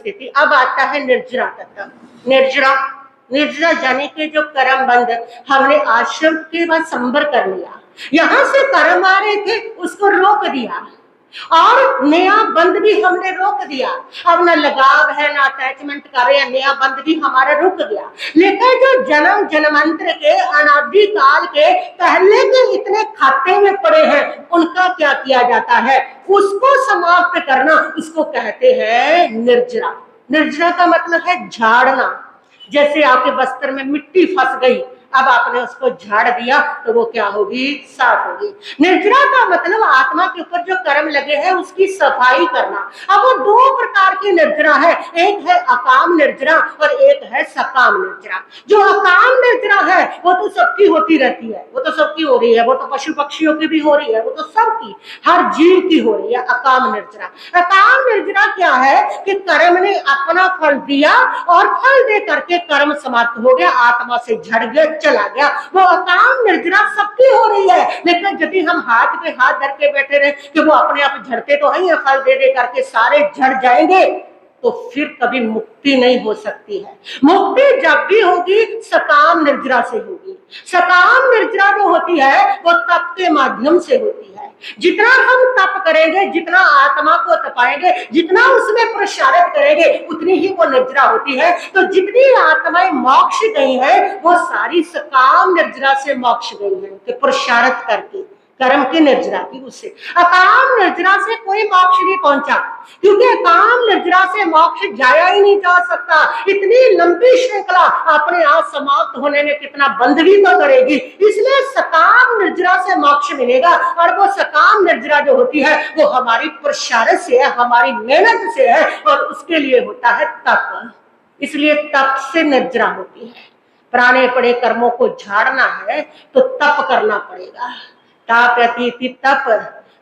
स्थिति। अब आता है निर्जरा तत्व। निर्जरा निर्जरा जाने के जो कर्म बंद हमने आश्रम के बाद संबर कर लिया, यहां से कर्म आ रहे थे उसको रोक दिया और नया बंद भी हमने रोक दिया। अब न लगाव है न अटैचमेंट कर रहे हैं, नया बंद भी हमारा रुक गया। लेकिन जो जन्म जन्मांतर के अनादि काल के पहले के इतने खाते में पड़े हैं उनका क्या किया जाता है, उसको समाप्त करना, उसको कहते हैं निर्जरा। निर्जरा का मतलब है झाड़ना। जैसे आपके बस्तर में मिट्टी फंस गई, अब आपने उसको झाड़ दिया तो वो क्या होगी, साफ होगी। निर्जरा का मतलब आत्मा के ऊपर जो कर्म लगे हैं उसकी सफाई करना। अब वो दो प्रकार की निर्जरा है, एक है अकाम निर्जरा और एक है सकाम निर्जरा। जो अकाम निर्जरा है वो तो सबकी होती रहती है, वो तो सबकी हो रही है, वो तो पशु पक्षियों की भी हो रही है, वो तो सबकी, हर जीव की हो रही है अकाम निर्जरा। अकाम निर्जरा क्या है कि कर्म ने अपना फल दिया और फल दे करके कर्म समाप्त हो गया, आत्मा से झड़ गया, चला गया। वो अकाम निर्जरा सबकी हो रही है। लेकिन यदि हम हाथ पे हाथ धर के बैठे रहे कि वो अपने आप झड़ते तो है, फल दे दे करके सारे झड़ जाएंगे, तो फिर कभी मुक्ति नहीं हो सकती है। मुक्ति जब भी होगी सकाम निर्जरा से होगी। सकाम निर्जरा जो होती है वो तप के माध्यम से होती है। जितना हम तप करेंगे, जितना आत्मा को तपाएंगे, जितना उसमें प्रसारित करेंगे, उतनी ही वो निर्जरा होती है। तो जितनी आत्माएं मोक्ष गई है वो सारी सकाम निर्जरा से मोक्ष गई है, कि प्रसारित करके कर्म की निर्जरा की। उससे अकाम निर्जरा से कोई मोक्ष नहीं पहुंचा, क्योंकि अकाम निर्जरा से मोक्ष जाया ही नहीं जा सकता। इतनी लंबी श्रृंखला अपने आप समाप्त होने में कितना बंध भी तो करेगी, इसलिए सकाम निर्जरा से मोक्ष मिलेगा। और वो सकाम निर्जरा जो होती है वो हमारी प्रसारत से है, हमारी मेहनत से है, और उसके लिए होता है तप। इसलिए तप से निर्जरा होती है। पुराने पड़े कर्मों को झाड़ना है तो तप करना पड़ेगा। ताप्यति तप,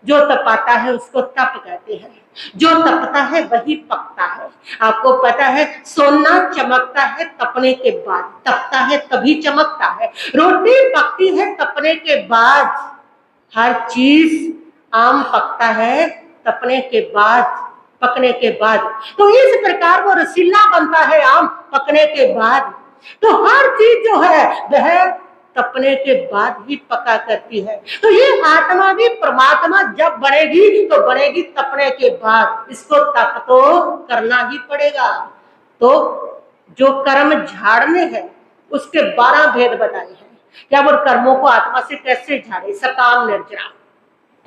जो तपाता है उसको तप कहते हैं। जो तपता है वही पकता है। आपको पता है सोना चमकता है तपने के बाद, तपता है तभी चमकता है। रोटी पकती है तपने के बाद, हर चीज, आम पकता है तपने के बाद, पकने के बाद। तो इस प्रकार वो रसीला बनता है आम पकने के बाद। तो हर चीज जो है वह तपने के बाद ही पका करती है। तो ये आत्मा भी परमात्मा जब बढ़ेगी तो बढ़ेगी तपने के बाद। इसको तप तो करना ही पड़ेगा। तो जो कर्म झाड़ने हैं उसके 12 भेद बताए हैं। क्या वो कर्मों को आत्मा से कैसे झाड़े, सकाम निर्जरा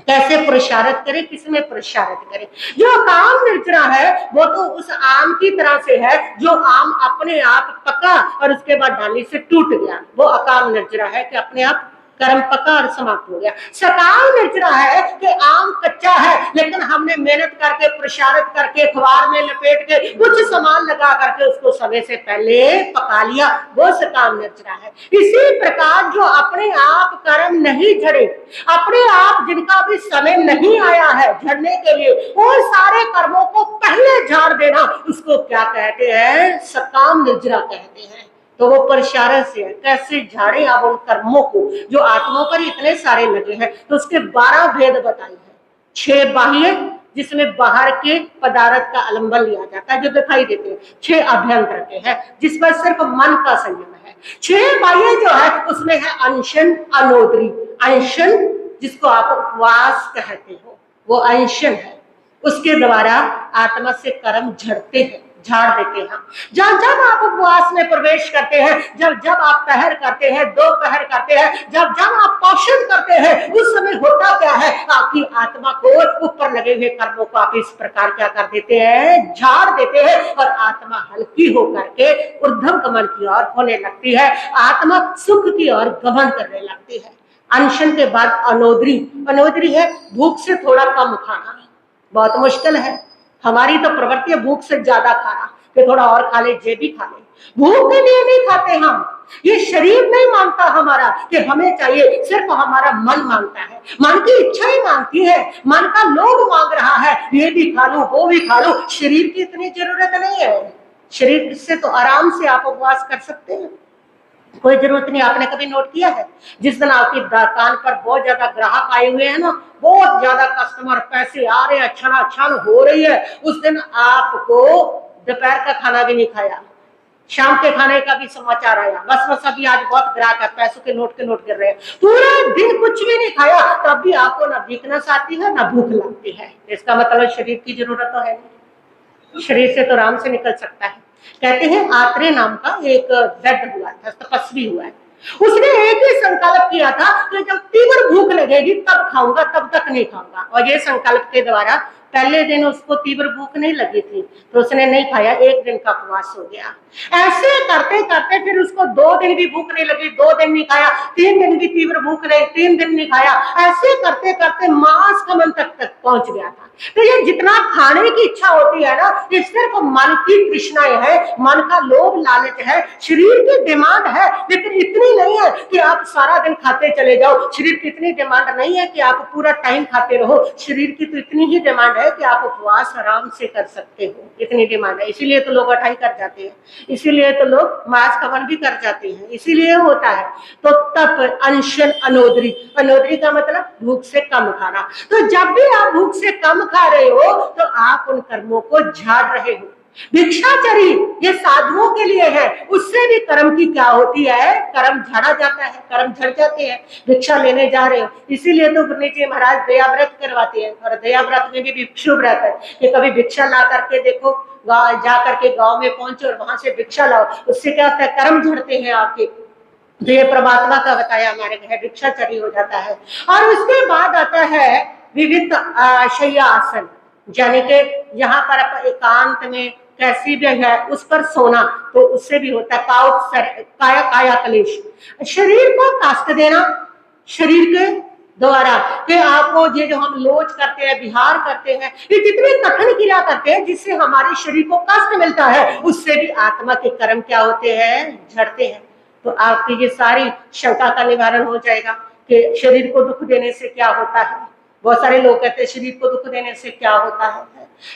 कैसे प्रसारित करे, किसमें प्रसारित करे। जो काम निर्जरा है वो तो उस आम की तरह से है जो आम अपने आप पका और उसके बाद डाली से टूट गया, वो अकाम निर्जरा है कि अपने आप कर्म पका और समाप्त हो गया। सकाम निर्जरा है कि आम कच्चा है लेकिन हमने मेहनत करके प्रसारित करके अखबार में लपेट के कुछ सामान लगा करके उसको समय से पहले पका लिया, वो सकाम निर्जरा है। इसी प्रकार जो अपने आप कर्म नहीं झड़े, अपने आप जिनका भी समय नहीं आया है झड़ने के लिए, वो सारे कर्मों को पहले झाड़ देना, उसको क्या कहते हैं, सकाम निर्जरा कहते हैं। तो वो प्रसारत से है, कैसे झाड़े आप उन कर्मों को जो आत्माओं पर इतने सारे लगे हैं। तो उसके 12 भेद बताए हैं। 6 बाह्य, जिसमें बाहर के पदार्थ का आलंबन लिया जाता है जो दिखाई देते हैं। 6 अभ्यंतर के हैं जिस पर सिर्फ मन का संयम है। 6 बाह्य जो है उसमें है अनशन, अनोदरी। अनशन जिसको आप उपवास कहते हो, वो अनशन है, उसके द्वारा आत्मा से कर्म झड़ते हैं, झाड़ देते हैं। जब जब आप उपवास में प्रवेश करते हैं, जब जब आप पहर करते हैं, 2 पहर करते हैं, जब जब आप पोषण करते हैं, उस समय होता क्या है, आपकी आत्मा को ऊपर लगे हुए कर्मों को आप इस प्रकार क्या कर देते हैं, झाड़ देते हैं और आत्मा हल्की होकर के ऊर्ध्व गमन की ओर होने लगती है, आत्मा सुख की ओर गमन करने लगती है। अनशन के बाद अनोदरी। अनोदरी है भूख से थोड़ा कम खाना, बहुत मुश्किल है, हमारी तो प्रवृत्ति है भूख से ज्यादा खाना, कि थोड़ा और खा ले, जे भी खा ले। भूख के लिए नहीं खाते हम, ये शरीर नहीं मांगता हमारा कि हमें चाहिए, सिर्फ हमारा मन मांगता है, मन की इच्छा ही मांगती है, मन का लोभ मांग रहा है, ये भी खा लो वो भी खा लो। शरीर की इतनी जरूरत नहीं है, शरीर से तो आराम से आप उपवास कर सकते हैं, कोई जरूरत नहीं। आपने कभी नोट किया है जिस दिन आपकी दुकान पर बहुत ज्यादा ग्राहक आए हुए हैं ना, बहुत ज्यादा कस्टमर, पैसे आ रहे हैं, छना छन हो रही है, उस दिन आपको दोपहर का खाना भी नहीं खाया, शाम के खाने का भी समाचार आया, बस अभी आज बहुत ग्राहक है, पैसों के नोट गिर रहे हैं, पूरा दिन कुछ भी नहीं खाया, तब भी आपको ना वीकनेस आती है ना भूख लगती है। इसका मतलब शरीर की जरूरत तो है नहीं, शरीर से तो आराम से निकल सकता है। कहते हैं आत्रेय नाम का एक वैद्य हुआ था, तपस्वी हुआ है, उसने एक ही संकल्प किया था कि जब तीव्र भूख लगेगी तब खाऊंगा, तब तक नहीं खाऊंगा। और ये संकल्प के द्वारा पहले दिन उसको तीव्र भूख नहीं लगी थी तो उसने नहीं खाया, एक दिन का उपवास हो गया। ऐसे करते करते फिर उसको 2 दिन भी भूख नहीं लगी, 2 दिन नहीं खाया, 3 दिन भी तीव्र भूख नहीं, 3 दिन नहीं खाया, ऐसे करते करते मांस का मन तक पहुंच गया था। तो ये जितना खाने की इच्छा होती है ना, ये सिर्फ मन की तृष्णाएं है, मन का लोभ लालच है, शरीर की डिमांड है, लेकिन इतनी नहीं है कि आप सारा दिन खाते चले जाओ। शरीर की इतनी डिमांड नहीं है कि आप पूरा टाइम खाते रहो, शरीर की तो इतनी ही डिमांड है कि आप उपवास आराम से कर सकते हो, इतनी डिमांड है। इसीलिए तो लोग अठाई कर जाते हैं, इसीलिए तो लोग मांस कवन भी कर जाते हैं, इसीलिए होता है। तो तप, अनशन, अनोदरी, अनोदरी का मतलब भूख से कम खाना। तो जब भी आप भूख से कम खा रहे हो तो आप उन कर्मों को झाड़ रहे हो। भिक्षाचरी ये साधुओं के लिए है, उससे भी कर्म की क्या होती है, कर्म झड़ा जाता है, कर्म झड़ जाते हैं। भिक्षा लेने जा रहे हो, इसीलिए तो गुरु जी महाराज दया व्रत करवाते हैं, और दया व्रत में भी भिक्षु व्रत है कि कभी भिक्षा ला करके देखो, जा करके गांव में पहुंचो और वहां से भिक्षा लाओ, उससे क्या होता है, कर्म झड़ते हैं आपके। तो ये परमात्मा का बताया हमारे घर भिक्षाचरी हो जाता है। और उसके बाद आता है विविध शय्या आसन, यानी कि यहाँ पर एकांत में कैसी भी है उस पर सोना, तो उससे भी होता है काया क्लेश, शरीर को कष्ट देना शरीर के द्वारा, कि आपको ये जो हम लोच करते हैं, विहार करते हैं, ये जितनी कठिन क्रिया करते हैं जिससे हमारे शरीर को कष्ट मिलता है, उससे भी आत्मा के कर्म क्या होते हैं, झड़ते हैं। तो आपकी ये सारी शंका का निवारण हो जाएगा कि शरीर को दुख देने से क्या होता है। बहुत सारे लोग कहते हैं शरीर को दुख देने से क्या होता है,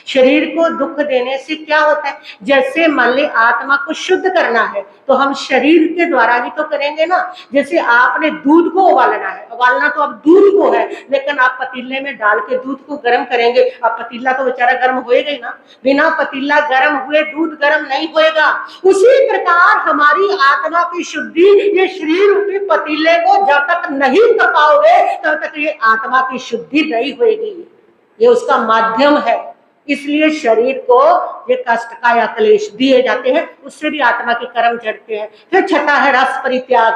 शरीर को दुख देने से क्या होता है, जैसे मान ली आत्मा को शुद्ध करना है तो हम शरीर के द्वारा ही तो करेंगे ना। जैसे आपने दूध को उबालना है, उबालना तो अब दूध को है, लेकिन आप पतीले में डाल के दूध को गर्म करेंगे, अब पतीला तो बेचारा गर्म होएगा ही ना, बिना पतीला गर्म हुए दूध गर्म नहीं होएगा। उसी प्रकार हमारी आत्मा की शुद्धि ये शरीर रूपी पतीले को जब तक नहीं तपाओगे तब तक ये आत्मा की शुद्धि नहीं होएगी, ये उसका माध्यम है। इसलिए शरीर को ये कष्ट का या क्लेश दिए जाते हैं, उससे भी आत्मा के कर्म झड़ते हैं। फिर छठा है रस परित्याग,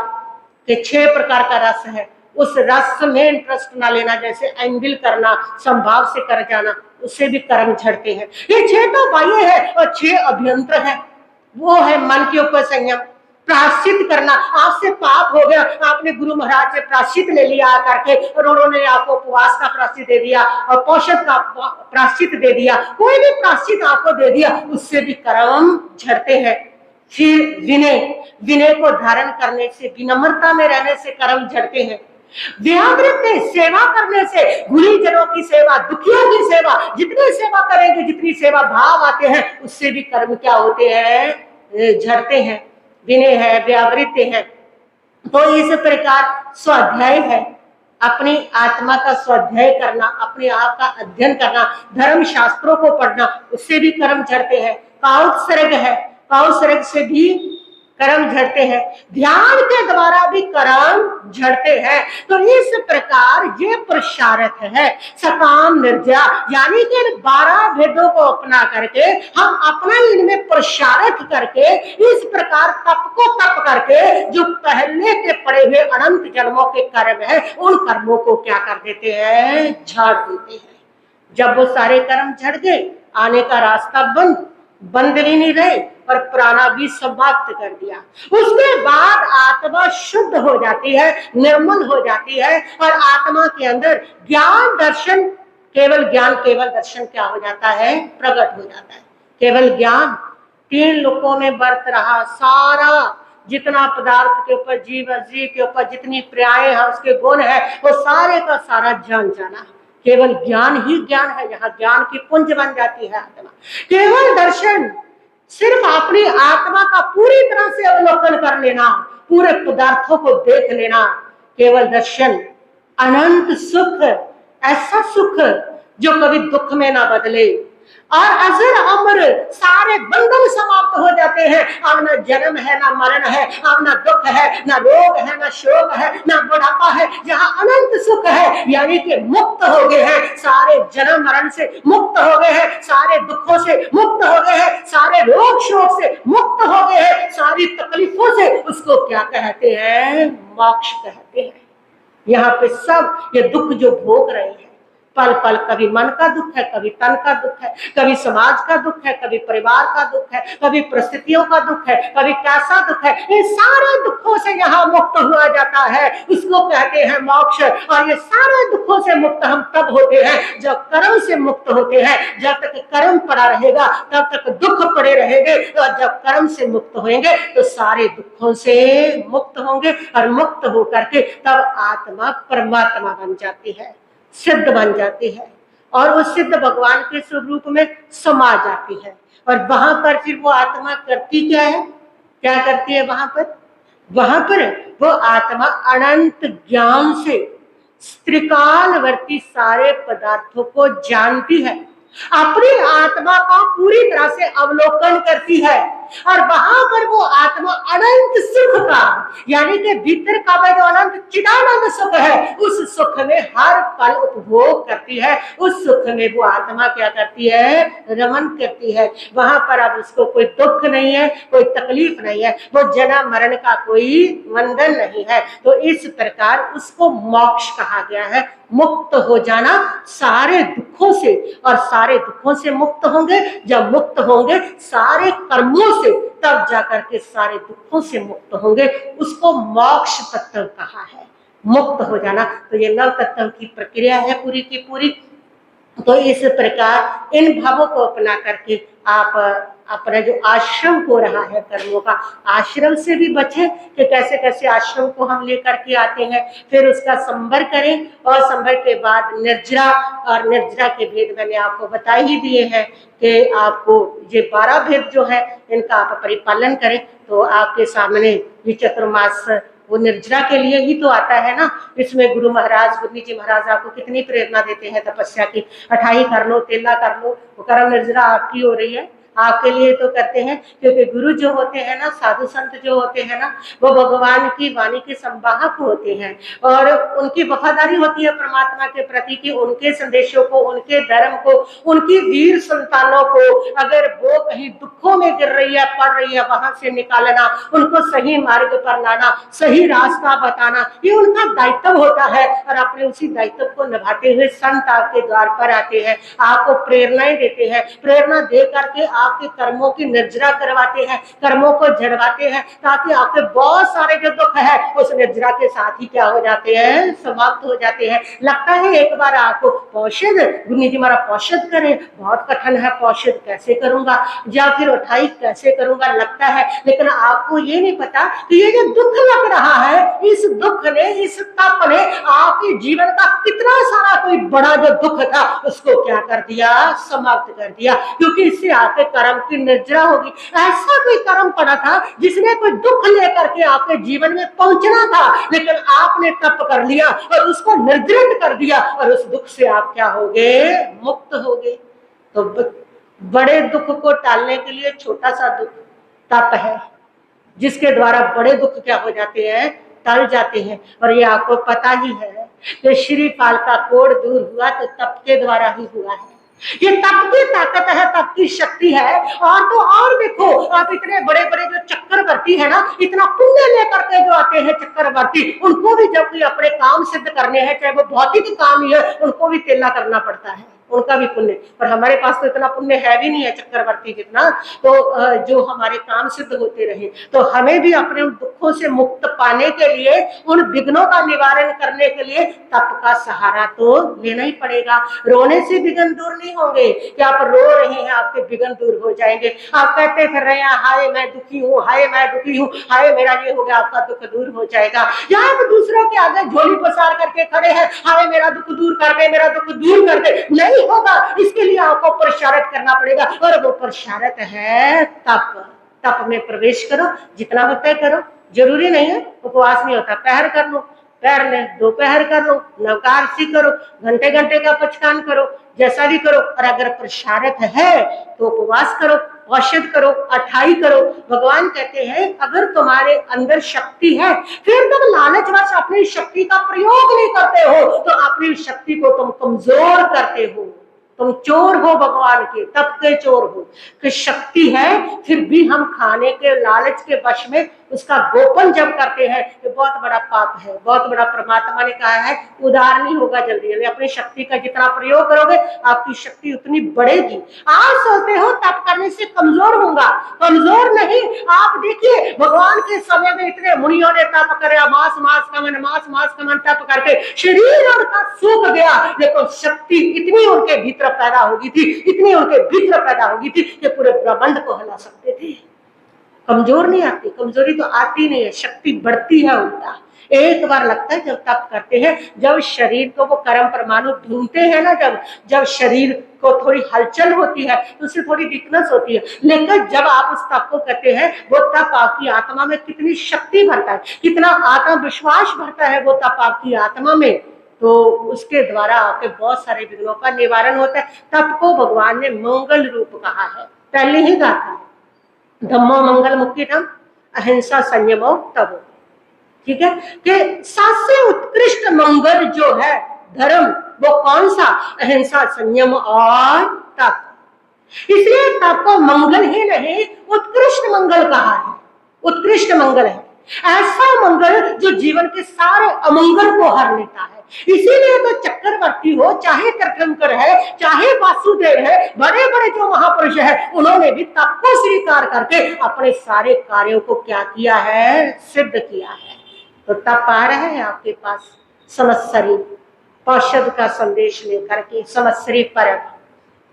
के 6 प्रकार का रस है, उस रस में इंटरेस्ट ना लेना, जैसे एंगल करना, संभाव से कर जाना, उससे भी कर्म झड़ते हैं। ये 6 तो बाह्य है और 6 अभ्यंतर है। वो है मन के ऊपर संयम, प्राश्चित करना, आपसे पाप हो गया, आपने गुरु महाराज से प्राश्चित ले लिया करके, और उन्होंने आपको उपवास का प्राश्चित दे दिया और पोषण का प्राश्चित दे दिया, कोई भी प्राश्चित आपको दे दिया, उससे भी कर्म झड़ते हैं। फिर विनय, विनय को धारण करने से, विनम्रता में रहने से कर्म झड़ते हैं। व्यावृत्ति, सेवा करने से, गुरुजनों की सेवा, दुखियों की सेवा, जितनी सेवा करेंगे, जितनी सेवा भाव आते हैं, उससे भी कर्म क्या होते हैं, झड़ते हैं। विनय है, व्यावृत्ति है। तो इस प्रकार स्वाध्याय है, अपनी आत्मा का स्वाध्याय करना, अपने आप का अध्ययन करना, धर्म शास्त्रों को पढ़ना, उससे भी कर्म झड़ते हैं। काउत्सर्ग है, काउत्सर्ग से भी कर्म झड़ते हैं। ध्यान के द्वारा भी कर्म झड़ते हैं। तो इस प्रकार ये पुरुषार्थ है सकाम निर्जया, यानी कि 12 भेदों को अपना करके हम अपना इनमें पुरुषार्थ करके इस प्रकार तप को तप करके जो पहले के पड़े हुए अनंत जन्मों के कर्म है, उन कर्मों को क्या कर देते हैं, झाड़ देते हैं। जब वो सारे कर्म झड़ गए, आने का रास्ता बंद भी नहीं रहे और पुराना भी समाप्त कर दिया, उसके बाद आत्मा शुद्ध हो जाती है, निर्मल हो जाती है, और आत्मा के अंदर ज्ञान दर्शन, केवल ज्ञान, केवल दर्शन क्या हो जाता है, प्रकट हो जाता है। केवल ज्ञान 3 लोकों में बरत रहा, सारा जितना पदार्थ के ऊपर, जीव के ऊपर जितनी क्रियाएं हैं, उसके गुण है, वो सारे का सारा जान जाना। केवल ज्ञान ही ज्ञान है, जहां ज्ञान की पुंज बन जाती है आत्मा। केवल दर्शन, सिर्फ अपनी आत्मा का पूरी तरह से अवलोकन कर लेना, पूरे पदार्थों को देख लेना, केवल दर्शन। अनंत सुख, ऐसा सुख जो कभी दुख में ना बदले, और अजर अमर सारे बंधन समाप्त हो जाते हैं। अब ना जन्म है, ना मरण है, अब ना दुख है, ना रोग है, ना शोक है, ना बुढ़ापा है, जहां अनंत सुख है। यानी कि मुक्त हो गए हैं, सारे जन्म मरण से मुक्त हो गए हैं, सारे दुखों से मुक्त हो गए हैं, सारे रोग शोक से मुक्त हो गए हैं, सारी तकलीफों से। उसको क्या कहते हैं? मोक्ष कहते हैं। यहाँ पे सब ये दुख जो भोग रहे हैं, पल पल कभी मन का दुख है, कभी तन का दुख है, कभी समाज का दुख है, कभी परिवार का दुख है, कभी परिस्थितियों का दुख है, कभी कैसा दुख है, इन सारे दुखों से यहाँ मुक्त हुआ जाता है। उसको कहते हैं मोक्ष। और ये सारे दुखों से मुक्त हम तब होते हैं जब कर्म से मुक्त होते हैं। जब तक कर्म पड़ा रहेगा तब तक दुख पड़े रहेंगे, और जब कर्म से मुक्त होंगे तो सारे दुखों से मुक्त होंगे, और मुक्त होकर के तब आत्मा परमात्मा बन जाती है, सिद्ध बन जाती है, और वो सिद्ध भगवान के स्वरूप में समा जाती है। और वहां पर फिर वो आत्मा करती क्या है? क्या करती है वहां पर? वहां पर वो आत्मा अनंत ज्ञान से त्रिकालवर्ती सारे पदार्थों को जानती है, अपनी आत्मा का पूरी तरह से अवलोकन करती है। और वहां पर वो आत्मा अनंत सुख का, यानी कि भीतर का वह जो अनंत चिदानंद सुख है, उस सुख में हर पल उपभोग करती है। उस सुख में वो आत्मा क्या करती है? रमन करती है। वहां पर अब उसको कोई दुख नहीं है, कोई तकलीफ नहीं है, वो जन्म मरण का कोई बंधन नहीं है। तो इस प्रकार उसको मोक्ष कहा गया है। मुक्त हो जाना सारे दुखों से, और सारे दुखों से मुक्त होंगे। जब मुक्त होंगे सारे कर्मों से, तब जाकर के सारे दुखों से मुक्त होंगे। उसको मोक्ष तत्व कहा है, मुक्त हो जाना। तो ये नव तत्व की प्रक्रिया है पूरी की पूरी। तो इस प्रकार इन भावों को अपना करके आप अपना जो आश्रम हो रहा है कर्मों का, आश्रम से भी बचें कि कैसे कैसे आश्रम को हम लेकर के आते हैं। फिर उसका संवर करें, और संवर के बाद निर्जरा, और निर्जरा के भेद मैंने आपको बता ही दिए हैं कि आपको ये 12 भेद जो है इनका आप परिपालन करें। तो आपके सामने ये चतुर्मास वो निर्जरा के लिए ही तो आता है ना। इसमें गुरु महाराज, गुरु जी महाराज आपको कितनी प्रेरणा देते हैं तपस्या की। 28 कर लो, 13 कर लो, वो कर्म निर्जरा आपकी हो रही है, आपके लिए तो करते हैं। क्योंकि गुरु जो होते हैं ना, साधु संत जो होते हैं ना, वो भगवान की वाणी के संवाहक होते हैं, और उनकी वफादारी होती है परमात्मा के प्रति कि उनके संदेशों को, उनके धर्म को, उनकी वीर संतानों को अगर वो कहीं दुखों में गिर रही है, पड़ रही है, वहां से निकालना, उनको सही मार्ग पर लाना, सही रास्ता बताना, ये उनका दायित्व होता है। और अपने उसी दायित्व को निभाते हुए संत आपके द्वार पर आते हैं, आपको प्रेरणाएं देते हैं, प्रेरणा दे करके आपके कर्मों की निर्जरा करवाते हैं, कर्मों को झड़वाते हैं, ताकि आपके बहुत सारे जो दुख है उस निर्जरा के साथ ही क्या हो जाते हैं? समाप्त हो जाते हैं। लगता है एक बार आपको पौषध, गुरु जी महाराज पौषध करें, बहुत कठिन है, पौषध कैसे करूंगा, या फिर उठाई कैसे करूंगा, लगता है। लेकिन आपको ये नहीं पता कि ये जो दुख लग रहा है, इस दुख ने, इस तप ने आपके जीवन का कितना सारा कोई बड़ा जो दुख था उसको क्या कर दिया? समाप्त कर दिया। क्योंकि इससे आपके कर्म की निर्जरा होगी। ऐसा कोई कर्म पड़ा था जिसने कोई दुख लेकर के आपके जीवन में पहुंचना था, लेकिन आपने तप कर लिया और उसको निर्जरित कर दिया, और उस दुख से आप क्या हो गए? मुक्त हो गए। तो बड़े दुख को टालने के लिए छोटा सा दुख तप है, जिसके द्वारा बड़े दुख क्या हो जाते हैं? टल जाते हैं। और ये आपको पता ही है कि श्रीपाल का कोढ़ दूर हुआ तो तप के द्वारा ही हुआ है। ये तप की ताकत है, तप की शक्ति है। और तो और देखो, आप इतने बड़े बड़े जो चक्रवर्ती है ना, इतना पुण्य लेकर के जो आते हैं चक्रवर्ती, उनको भी जब कोई अपने काम सिद्ध करने हैं, चाहे वो भौतिक काम ही है, उनको भी तेला करना पड़ता है, उनका भी पुण्य। पर हमारे पास तो इतना पुण्य है भी नहीं है चक्रवर्ती जितना, तो जो हमारे काम सिद्ध होते रहे। तो हमें भी अपने उन दुखों से मुक्त पाने के लिए, उन विघ्नों का निवारण करने के लिए तप का सहारा तो लेना ही पड़ेगा। रोने से विघ्न दूर नहीं होंगे कि आप रो रहे हैं आपके विघ्न दूर हो जाएंगे। आप कहते फिर रहे हैं हाय मैं दुखी हूँ, हाय मैं दुखी हूँ, हाय मेरा ये हो गया, आपका दुख दूर हो जाएगा। या आप दूसरों के आगे झोली पसार करके खड़े हैं, हाय मेरा दुख दूर कर दे, मेरा दुख दूर कर दे, नहीं होगा। इसके लिए आपको पुरुषार्थ करना पड़ेगा, और वो पुरुषार्थ है तप। तप में प्रवेश करो, जितना होता है करो, जरूरी नहीं है उपवास नहीं होता, पहर कर लो, दोपहर में दोपहर करो, नवकार्सी करो, घंटे घंटे का पचकान करो, जैसा भी करो। और अगर प्रसारत है तो उपवास करो, औषध करो, अठाई करो। भगवान कहते हैं अगर तुम्हारे अंदर शक्ति है, फिर तुम लालचवश अपनी शक्ति का प्रयोग नहीं करते हो तो अपनी शक्ति को तुम कमजोर करते हो। तुम चोर हो, भगवान के तब के चोर हो कि शक्ति है फिर भी हम खाने के लालच के वश में उसका गोपन जब करते हैं तो बहुत बड़ा पाप है। बहुत बड़ा, परमात्मा ने कहा है उदार नहीं होगा जल्दी जल्दी। अपनी शक्ति का जितना प्रयोग करोगे आपकी शक्ति उतनी बढ़ेगी। आप सोचते हो तप करने से कमजोर होगा, कमजोर नहीं। आप देखिए भगवान के समय में इतने मुनियों ने तप करे, मास मास का मन तप करके शरीर उनका सूख गया, लेकिन शक्ति इतनी उनके भीतर पैदा होगी थी, इतनी उनके भीतर पैदा होगी थी कि पूरे ब्रह्मांड को हिला सकते थे। कमजोर नहीं आती, कमजोरी तो आती नहीं है, शक्ति बढ़ती है उल्टा। एक बार लगता है जब तप करते हैं, जब शरीर को वो कर्म परमाणु ढूंढते हैं ना, जब शरीर को थोड़ी हलचल होती है तो उससे थोड़ी वीकनेस होती है, लेकिन जब आप उस तप को करते हैं वो तप आपकी आत्मा में कितनी शक्ति भरता है, कितना आत्मविश्वास भरता है वो तप आपकी आत्मा में। तो उसके द्वारा आपके बहुत सारे विघ्नों का निवारण होता है। तप को भगवान ने मंगल रूप कहा है, पहले ही गाथा है, धम्मो मंगल मुक्तिदम अहिंसा संयमो तबो। ठीक है कि सबसे उत्कृष्ट मंगल जो है धर्म, वो कौन सा? अहिंसा, संयम और तप। इसलिए तप को मंगल ही नहीं उत्कृष्ट मंगल कहा है। उत्कृष्ट मंगल है ऐसा मंगल जो जीवन के सारे अमंगल को हर लेता है। इसीलिए तो चक्रवर्ती हो, चाहे तीर्थंकर है, चाहे वासुदेव है, बड़े बड़े जो महापुरुष है, उन्होंने भी तप को स्वीकार करके अपने सारे कार्यों को क्या किया है? सिद्ध किया है। तो तप आ रहा है आपके पास संवत्सरी पौषध का संदेश लेकर के। संवत्सरी पर्व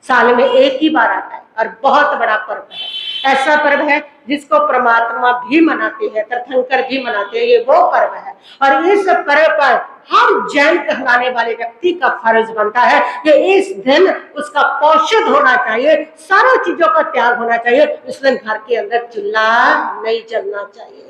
साल में एक ही बार आता है और बहुत बड़ा पर्व है। ऐसा पर्व है जिसको परमात्मा भी मनाते हैं, तीर्थंकर भी मनाते हैं। ये वो पर्व है और इस पर्व पर हर जैन कहलाने वाले व्यक्ति का फर्ज बनता है कि इस दिन उसका पौषध होना चाहिए, सारी चीजों का त्याग होना चाहिए। इस दिन घर के अंदर चूल्हा नहीं जलना चाहिए।